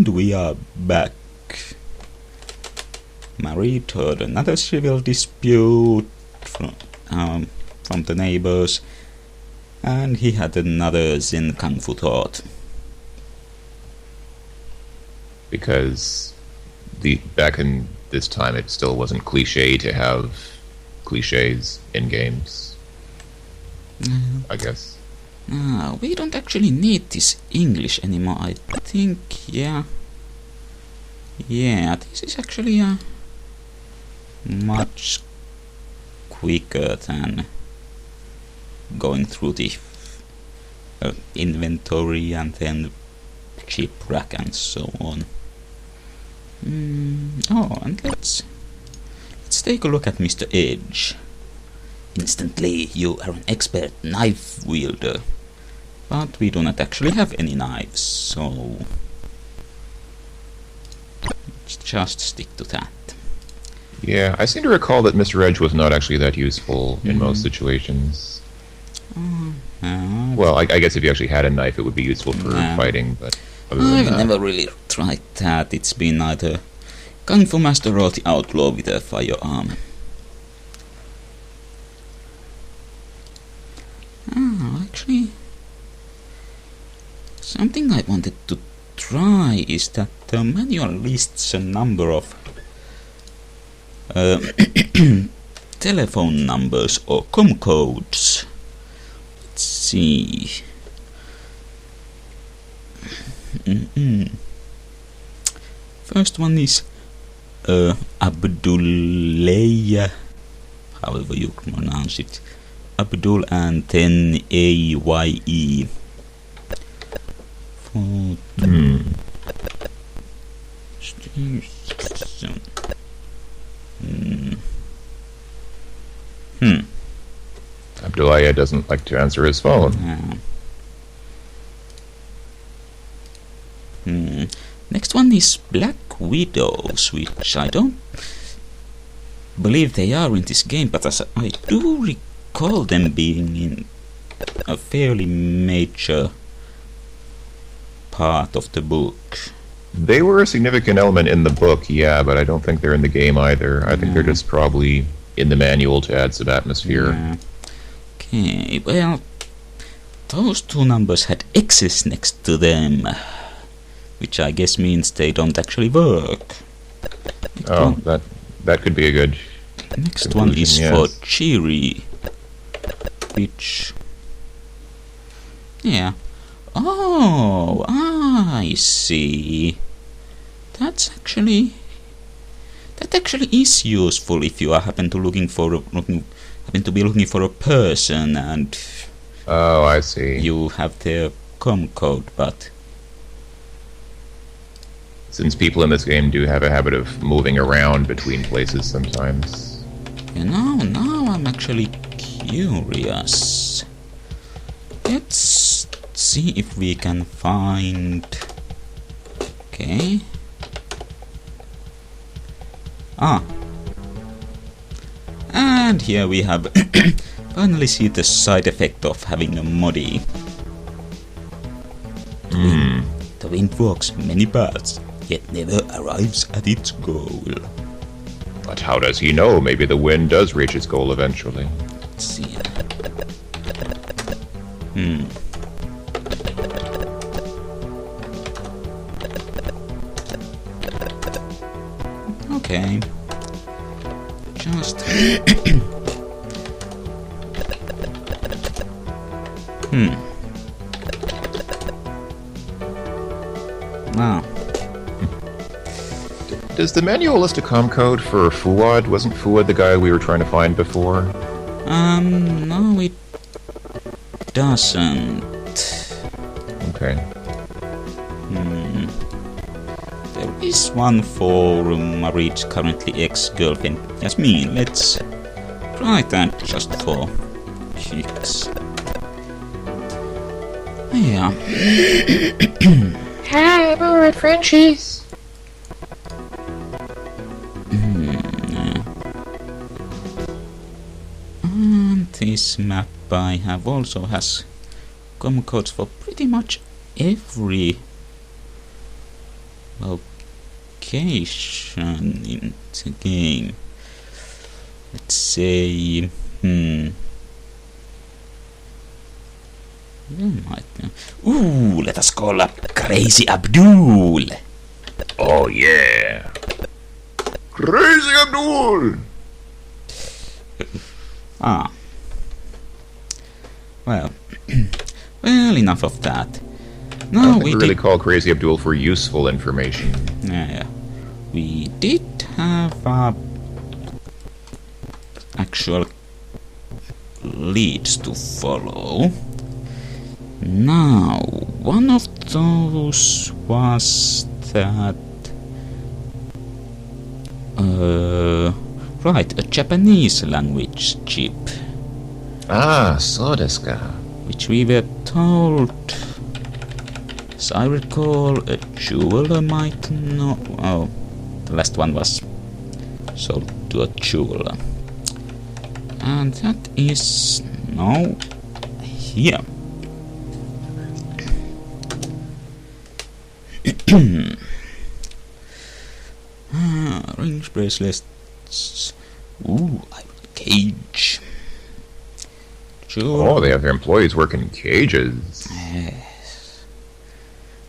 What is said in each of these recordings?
And we are back. Married heard another civil dispute from the neighbors, and he had another Zen Kung Fu thought. Because back in this time it still wasn't cliche to have cliches in games, I guess. We don't actually need this English anymore, I think, yeah. Yeah, this is actually much quicker than going through the inventory and then shipwreck and so on. And let's take a look at Mr. Edge. Instantly, you are an expert knife wielder. But we do not actually have any knives, so let's just stick to that. Yeah, I seem to recall that Mr. Edge was not actually that useful in most situations. Well, I guess if you actually had a knife, it would be useful for fighting, but other than I've never really tried that. It's been either Kung Fu Master or the Outlaw with a firearm. Actually, something I wanted to try is that the manual lists a number of telephone numbers or com codes. Let's see. First one is Abdullah, however you pronounce it. Abdul and then AYE. Abdullah doesn't like to answer his phone. Next one is Black Widows, which I don't believe they are in this game, but as I do recall them being in a fairly major part of the book. They were a significant element in the book, yeah, but I don't think they're in the game either. I think they're just probably in the manual to add some atmosphere. Okay, well, those two numbers had X's next to them, which I guess means they don't actually work. That could be a good next one is for Cheery, which... yeah. Oh, I see. That actually is useful if you happen to be looking for a person and I see. You have their com code, but since people in this game do have a habit of moving around between places sometimes. Now I'm actually curious. Let's see if we can find... okay. And here we have finally see the side effect of having a moddie. The wind walks many paths, yet never arrives at its goal. But how does he know? Maybe the wind does reach its goal eventually. Let's see. Okay. Just... Now. Does the manual list a com code for Fuad? Wasn't Fuad the guy we were trying to find before? No, it doesn't. Okay. There is one for Marie's currently ex-girlfriend Yasmin. Let's try that just for kicks. Yeah. Hi, I'm alright, Frenchies. And this map I have also has com codes for pretty much every location in the game. Let's say, ooh, let us call up Crazy Abdul. Oh yeah, Crazy Abdul. Well, well, enough of that. No, we really call Crazy Abdul for useful information. Yeah. We did have actual leads to follow. Now, one of those was that right, a Japanese language chip. Ah, so desu ka. Which we were told, as I recall, a jeweler might know. Oh, the last one was sold to a jeweler. And that is now here. Rings, bracelets. Ooh, cage. Sure. Oh, they have their employees work in cages. Yes.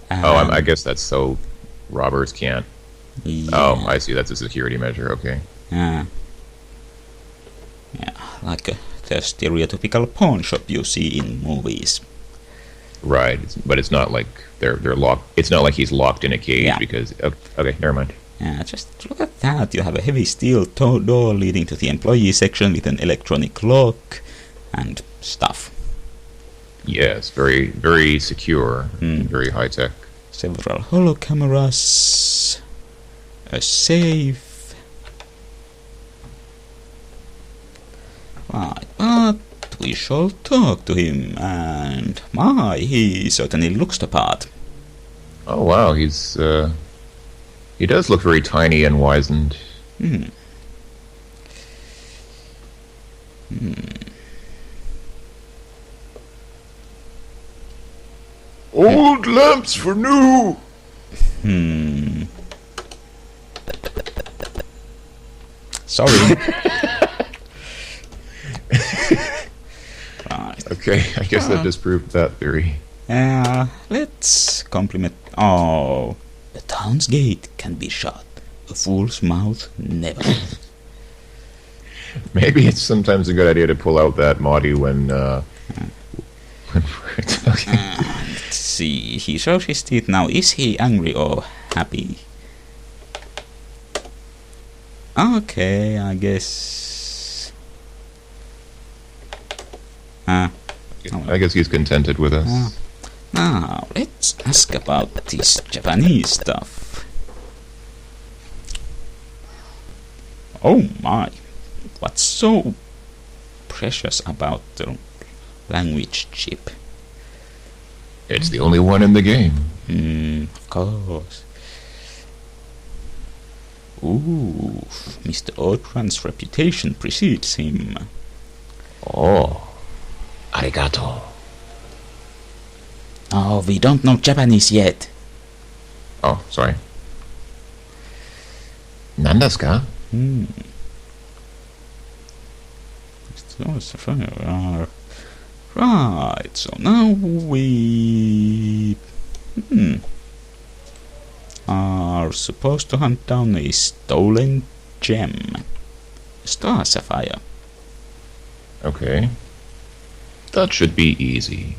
I guess that's so robbers can't. Yeah. Oh, I see. That's a security measure. Okay. Yeah, like the stereotypical pawn shop you see in movies. Right, but it's not like they're locked. It's not like he's locked in a cage because. Okay, never mind. Yeah, just look at that. You have a heavy steel door leading to the employee section with an electronic lock and stuff. Yes, very, very secure, very high tech. Several holo cameras, a safe. Right, but we shall talk to him, and he certainly looks the part. Oh wow, he does look very tiny and wizened. Old lamps for new. Sorry. Right. Okay, I guess that disproved that theory. Let's compliment. Oh, the town's gate can be shut. A fool's mouth never. Maybe it's sometimes a good idea to pull out that moddie when okay. Let's see. He shows his teeth now. Is he angry or happy? Okay, I guess. I guess he's contented with us. Now, let's ask about this Japanese stuff. Oh my, what's so precious about the language chip? It's the only one in the game. Of course. Ooh, Mr. Outran's reputation precedes him. Oh, arigato. Oh, we don't know Japanese yet. Oh, sorry. Nandesu ka? Right, so now we are supposed to hunt down a stolen gem. Star sapphire. Okay. That should be easy.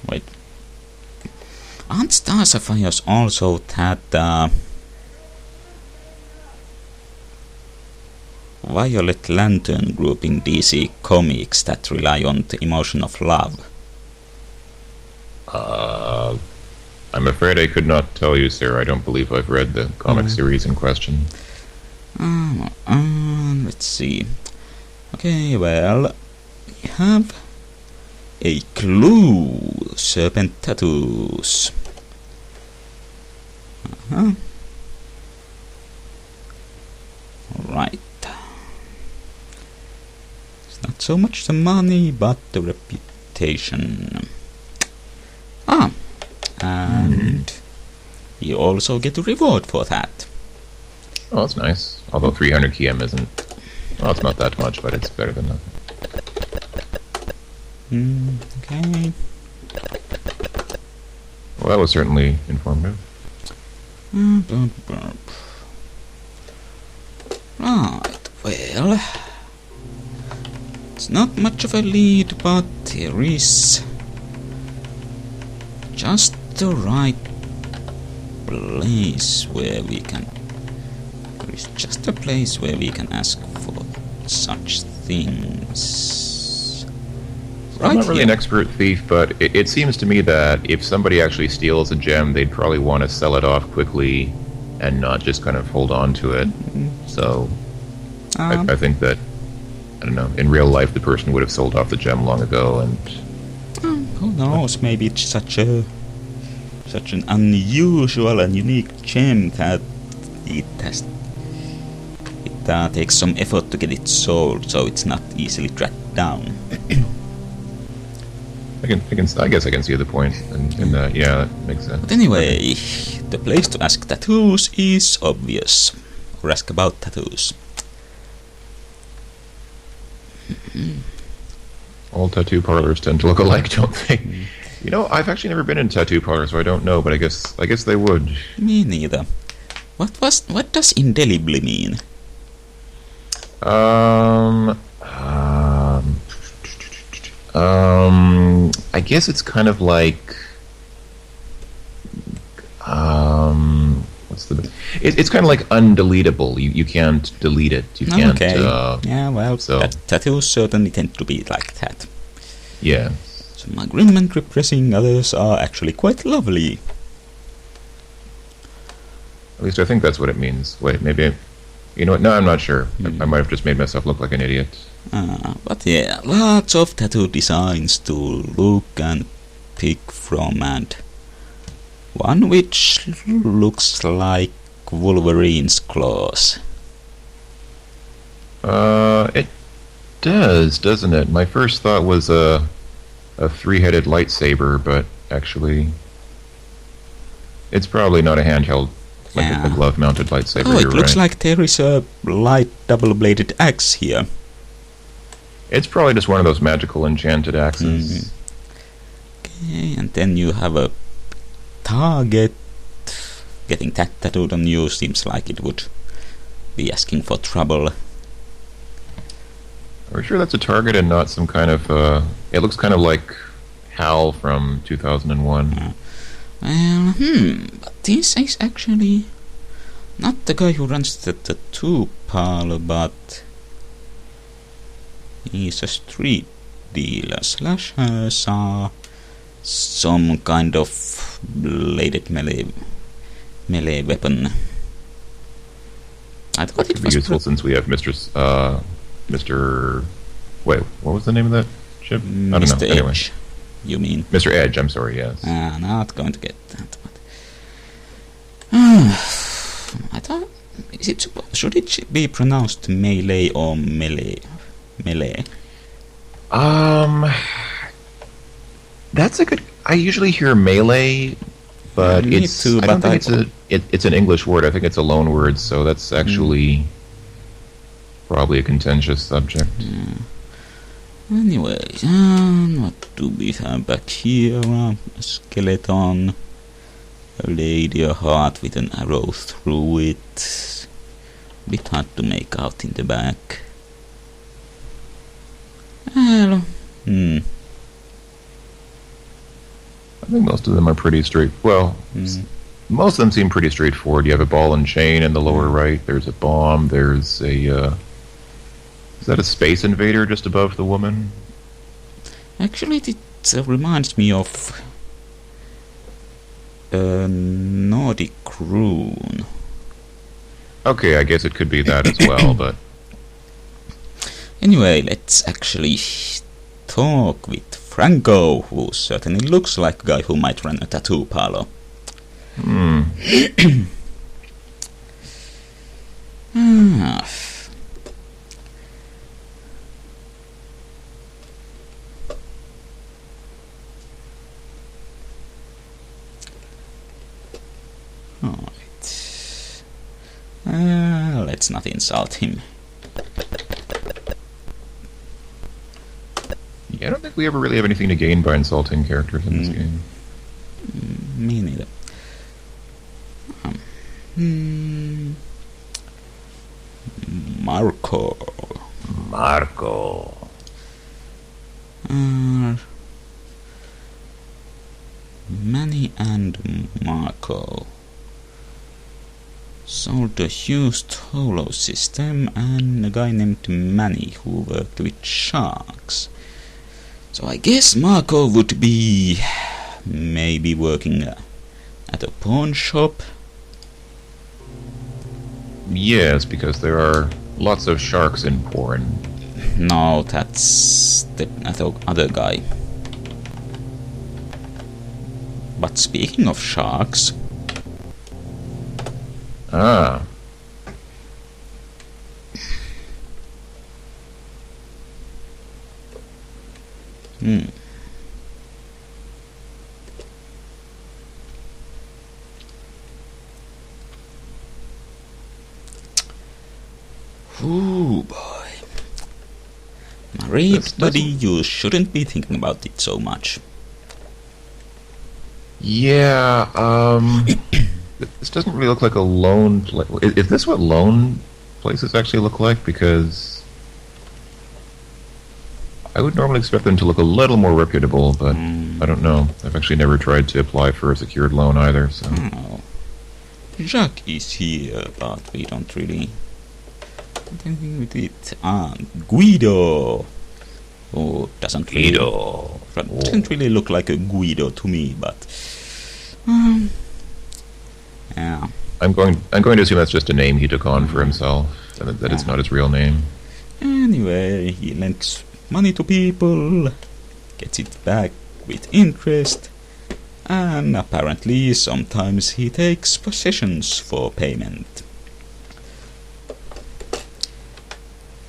Wait. Aren't star sapphires also that Violet Lantern group in DC Comics that rely on the emotion of love? I'm afraid I could not tell you, sir. I don't believe I've read the comic series in question. Let's see. Okay, well, we have a clue. Serpent tattoos. Alright. It's not so much the money, but the reputation. And you also get a reward for that. Oh, that's nice. Although 300 KM isn't... Well, it's not that much, but it's better than nothing. Okay. Well, that was certainly informative. Right, well... It's not much of a lead, but there is... just the right place where we can... There is just a place where we can ask for such things. I'm not really an expert thief, but it seems to me that if somebody actually steals a gem, they'd probably want to sell it off quickly and not just kind of hold on to it. So I think that, I don't know, in real life the person would have sold off the gem long ago, and... Who knows, maybe it's such an unusual and unique gem that it takes some effort to get it sold, so it's not easily tracked down. I guess I can see the point in that. Yeah, that makes sense. But anyway, the place to ask tattoos is obvious. Or ask about tattoos. All tattoo parlors tend to look alike, don't they? You know, I've actually never been in tattoo parlors, so I don't know, but I guess they would. Me neither. What does indelibly mean? I guess it's kind of like, it's kind of like undeletable. You can't delete it. You can't. Okay. Yeah, well, so tattoos certainly tend to be like that. Yeah. Some are grim and repressing, others are actually quite lovely. At least I think that's what it means. Wait, maybe... You know what? No, I'm not sure. I might have just made myself look like an idiot. But yeah, lots of tattoo designs to look and pick from, and one which looks like Wolverine's claws. It does, doesn't it? My first thought was a three-headed lightsaber, but actually, it's probably not a handheld, like a glove-mounted lightsaber. Oh, it looks like there is a light double-bladed axe here. It's probably just one of those magical enchanted axes. Okay, and then you have a target. Getting that tattooed on you seems like it would be asking for trouble. Are we sure that's a target and not some kind of... it looks kind of like Hal from 2001. Well, but this is actually not the guy who runs the tattoo parlor, but he's a street dealer. Slashers are some kind of bladed melee weapon. I thought it was useful since we have Mr. Wait, what was the name of that ship? I don't know. Mr. Anyway. Edge, you mean? Mr. Edge, I'm sorry, yes. Not going to get that, but... I thought... should it be pronounced melee or melee? Melee? That's a good... I usually hear melee, but Me it's... too, I don't think it's an English word. I think it's a loan word, so that's actually probably a contentious subject. Anyway, what do we have back here? A skeleton, a lady, a heart with an arrow through it. A bit hard to make out in the back. Well, I think most of them are pretty straight. Well, most of them seem pretty straightforward. You have a ball and chain in the lower right. There's a bomb. There's a... is that a space invader just above the woman? Actually, it reminds me of a Nordic rune. Okay, I guess it could be that as well, but... Anyway, let's actually talk with Franco, who certainly looks like a guy who might run a tattoo parlor. let's not insult him. Yeah, I don't think we ever really have anything to gain by insulting characters in this game. Me neither. Marco. Manny and Marco sold a used holo system and a guy named Manny who worked with sharks. So I guess Marco would be maybe working at a pawn shop. Yes, because there are lots of sharks in porn. No, that's the other guy. But speaking of sharks... Ah. Ooh, boy. Marie, buddy, you shouldn't be thinking about it so much. Yeah, this doesn't really look like a lone place. Is this what lone places actually look like? Because I would normally expect them to look a little more reputable, but I don't know. I've actually never tried to apply for a secured loan either, so... Oh. Jacques is here, but we don't really... anything with it. Guido! Oh, doesn't really look like a Guido to me, but... yeah. I'm going to assume that's just a name he took on for himself, and that it's not his real name. Anyway, he lends money to people, gets it back with interest, and apparently sometimes he takes possessions for payment.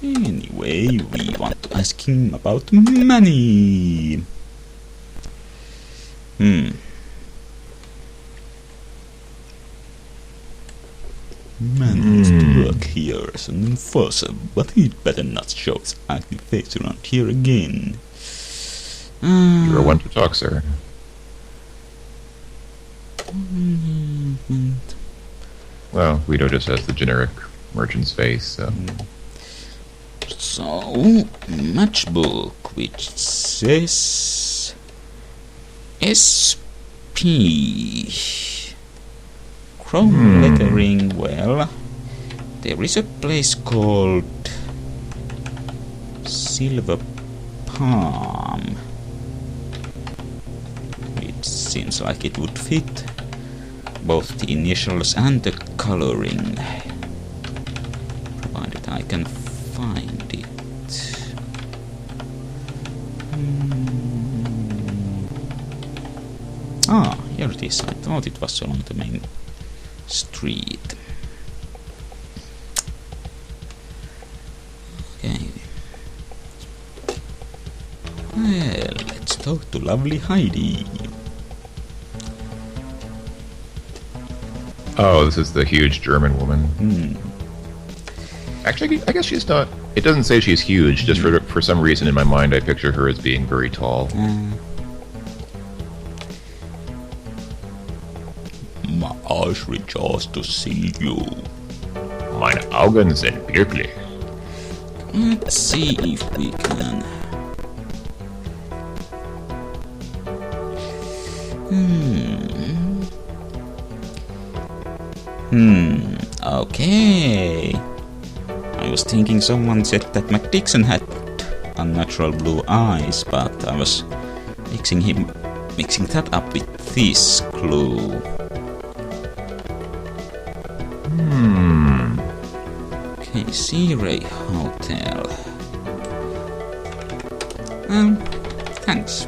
Anyway, we want to ask him about money. Man used to work here as an enforcer, but he'd better not show his ugly face around here again. You're one to talk, sir. Well, Guido just has the generic merchant's face, so... So, matchbook, which says... SP... Chrome lettering, well... There is a place called... Silver Palm. It seems like it would fit both the initials and the coloring. Provided I can find it. Ah, here it is. I thought it was along the main street. Okay. Well, let's talk to lovely Heidi. Oh, this is the huge German woman. Actually, I guess she's not... It doesn't say she's huge, just for some reason in my mind I picture her as being very tall. My eyes rejoice to see you. Meine Augen sind glücklich. Let's see if we can... Okay. I was thinking someone said that McDixon had unnatural blue eyes, but I was mixing that up with this clue. Okay, Sea Ray Hotel. Thanks.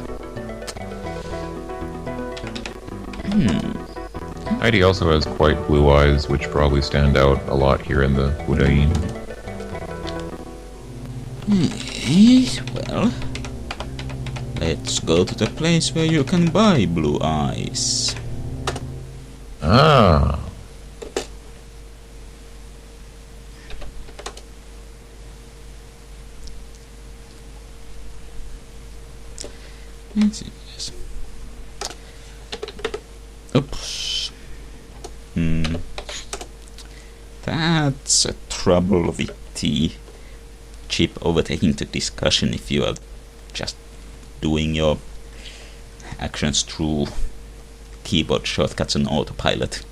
Heidi also has quite blue eyes, which probably stand out a lot here in the Budain. Well, let's go to the place where you can buy blue eyes. That's a trouble with the chip overtaking the discussion if you are just doing your actions through keyboard shortcuts and autopilot.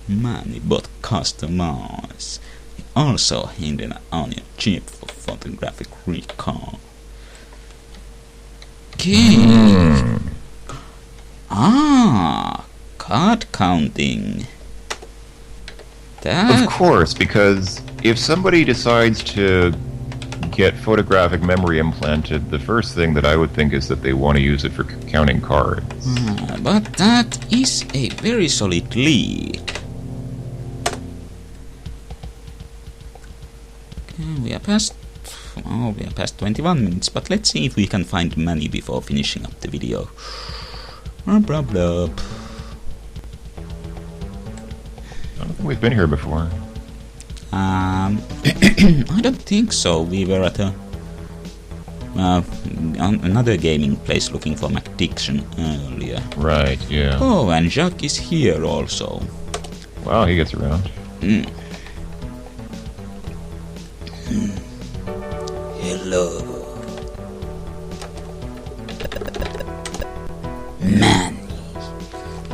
Money but customize. Also hidden on your chip for photographic recall. Okay. Card counting. Of course, because if somebody decides to get photographic memory implanted, the first thing that I would think is that they want to use it for counting cards. But that is a very solid lead. Okay, we are past 21 minutes, but let's see if we can find money before finishing up the video. Blah blah. I don't think we've been here before. I don't think so. We were at another gaming place looking for McDiction earlier. Right, yeah. Oh, and Jacques is here also. Wow, he gets around. Hello. Man,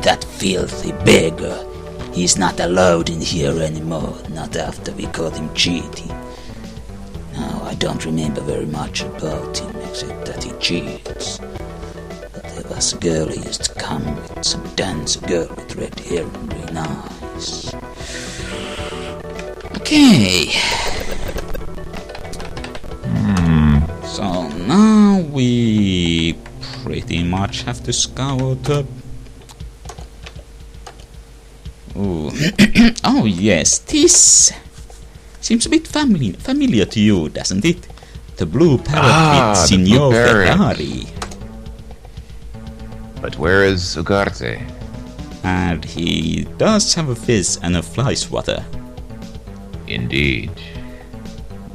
that filthy beggar. He's not allowed in here anymore, not after we caught him cheating. Now, I don't remember very much about him, except that he cheats. But there was a girl who used to come with, some dancer girl with red hair and green eyes. Okay. So now we pretty much have to scour the... Ooh. Oh yes, this seems a bit familiar to you, doesn't it? The blue parrot fits in your Ferrari. But where is Ugarte? And he does have a fizz and a fly swatter. Indeed.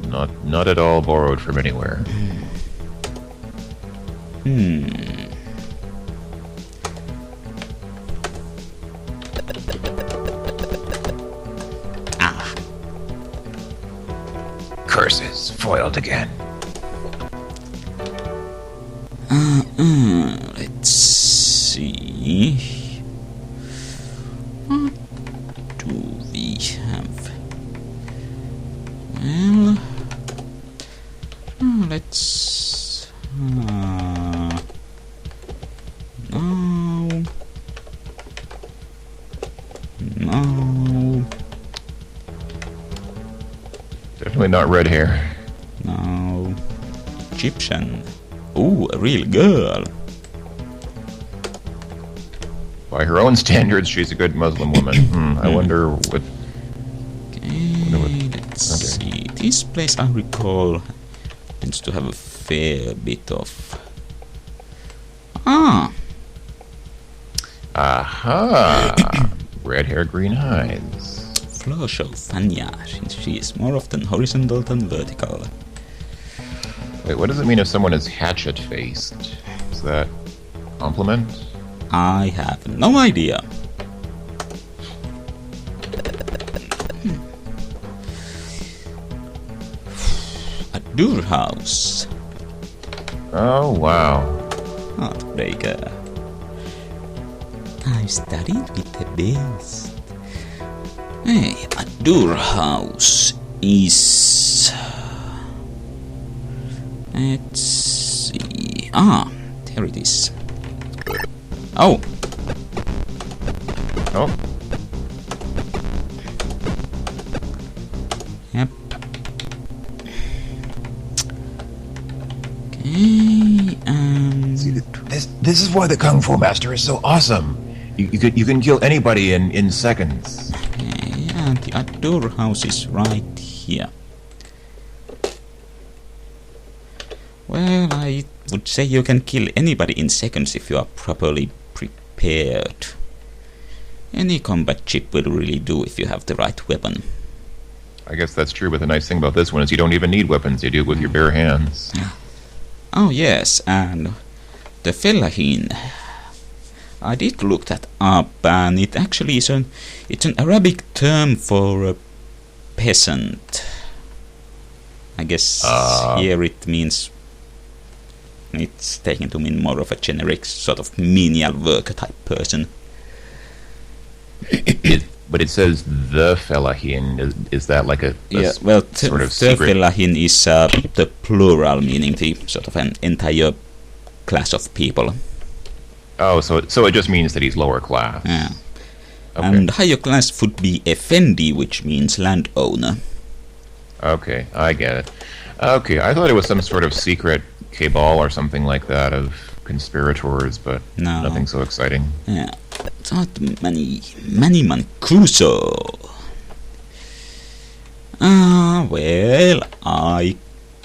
Not at all borrowed from anywhere. Curses, foiled again. Let's see. What do we have? Well, let's... No. Definitely not red hair. No. Egyptian. Ooh, a real girl. By her own standards, she's a good Muslim woman. I wonder what... Let's see. This place, I recall, tends to have a fair bit of... Aha! Red hair, green eyes. Flush of Fanya, since she is more often horizontal than vertical. Wait, what does it mean if someone is hatchet-faced? Is that a compliment? I have no idea. A Dur house. Oh, wow. Heartbreaker. I studied with the best. Hey, a Dur house is... Let's see... there it is. Oh! Oh. Yep. Okay, See, this is why the Kung Fu Master is so awesome. You can kill anybody in seconds. Okay, and the Adur house is right here. Well, I would say you can kill anybody in seconds if you are properly prepared. Any combat chip will really do if you have the right weapon. I guess that's true, but the nice thing about this one is you don't even need weapons. You do it with your bare hands. Oh yes, and the fellahin. I did look that up, and it actually is it's an Arabic term for a peasant. I guess here it means it's taken to mean more of a generic sort of menial worker type person. But it says the fellahin. Is that like a sort of the secret? fellahin is the plural, meaning the sort of an entire class of people. Oh, so it just means that he's lower class. Yeah. Okay. And higher class would be effendi, which means landowner. Okay, I get it. Okay, I thought it was some sort of secret cabal or something like that of conspirators, but No. nothing so exciting. Yeah. Not many Mancuso. Well, I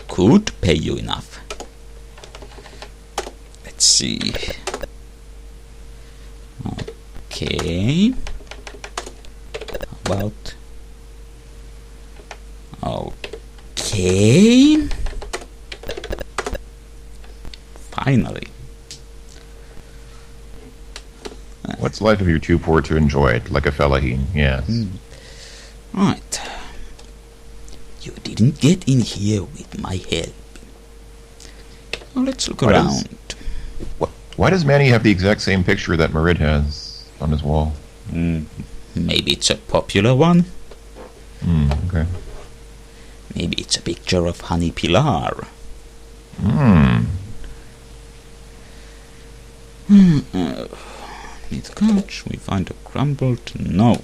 could pay you enough. Let's see. Okay. About. Okay. Finally. What's life if you're too poor to enjoy it? Like a fellahin, yes. Right. You didn't get in here with my help. Well, let's look around. Why does Manny have the exact same picture that Marid has on his wall? Maybe it's a popular one. Okay. Maybe it's a picture of Honey Pilar. Need the couch. We find a crumbled note.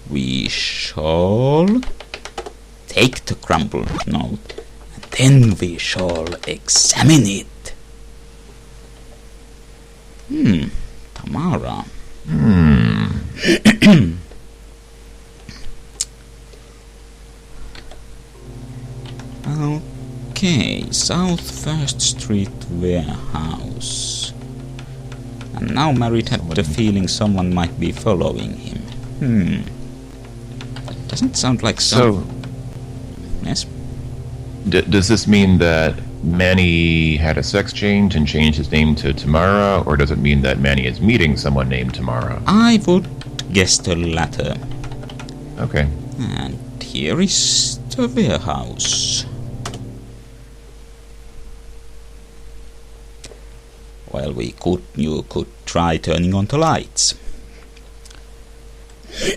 We shall take the crumbled note, and then we shall examine it. Tamara. Okay, South 1st Street warehouse. And now Marit had the feeling someone might be following him. Doesn't sound like so. Yes? Does this mean that Manny had a sex change and changed his name to Tamara, or does it mean that Manny is meeting someone named Tamara? I would guess the latter. Okay. And here is the warehouse. Well, you could try turning on the lights.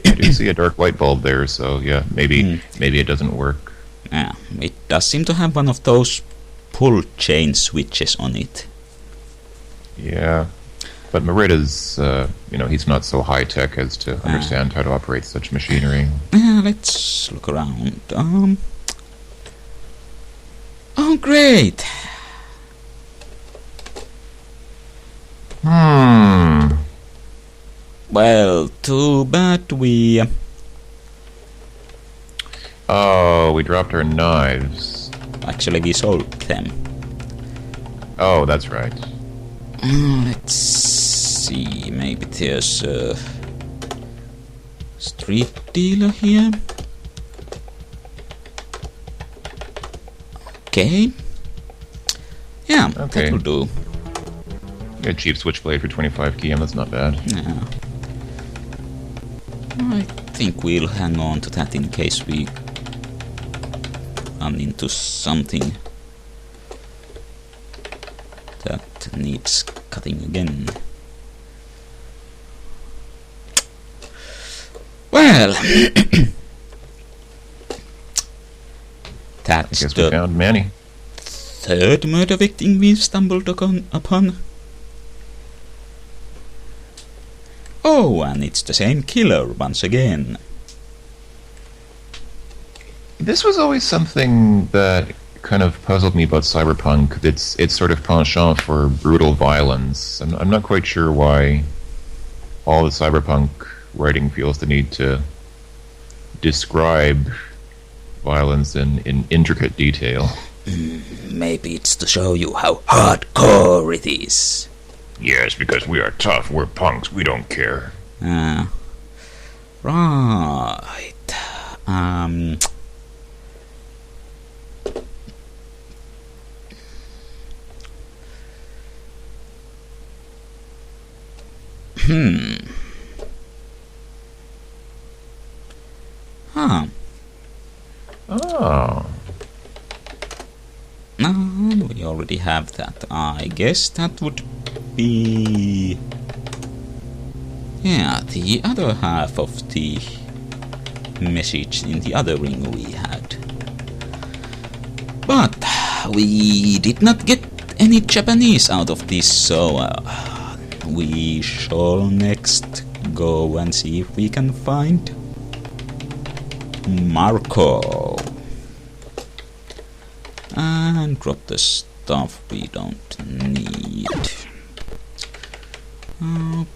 I do see a dark light bulb there, so yeah, maybe it doesn't work. Yeah, it does seem to have one of those pull chain switches on it. Yeah, but Marid is, he's not so high tech as to understand how to operate such machinery. Yeah, let's look around. Oh, great. Well, too bad we... Oh, we dropped our knives. Actually, we sold them. Oh, that's right. Let's see, maybe there's a street dealer here. Okay. Yeah, Okay. that will do. A cheap switchblade for 25 km, that's not bad. Yeah. I think we'll hang on to that in case we run into something that needs cutting again. Well, that's I guess we found Manny. third murder victim we've stumbled upon. Oh, and it's the same killer once again. This was always something that kind of puzzled me about cyberpunk. It's sort of penchant for brutal violence. I'm not quite sure why all the cyberpunk writing feels the need to describe violence in intricate detail. Maybe it's to show you how hardcore it is. Yes, because we are tough, we're punks, we don't care. Right. Ah. Oh. We already have that. I guess that would be... yeah, the other half of the message in the other ring we had. But we did not get any Japanese out of this, so we shall next go and see if we can find Marco. And drop the stuff we don't need. Well,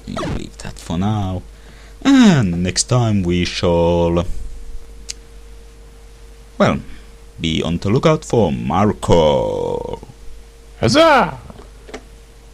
we'll leave that for now. And next time we shall... well, be on the lookout for Marco. Huzzah!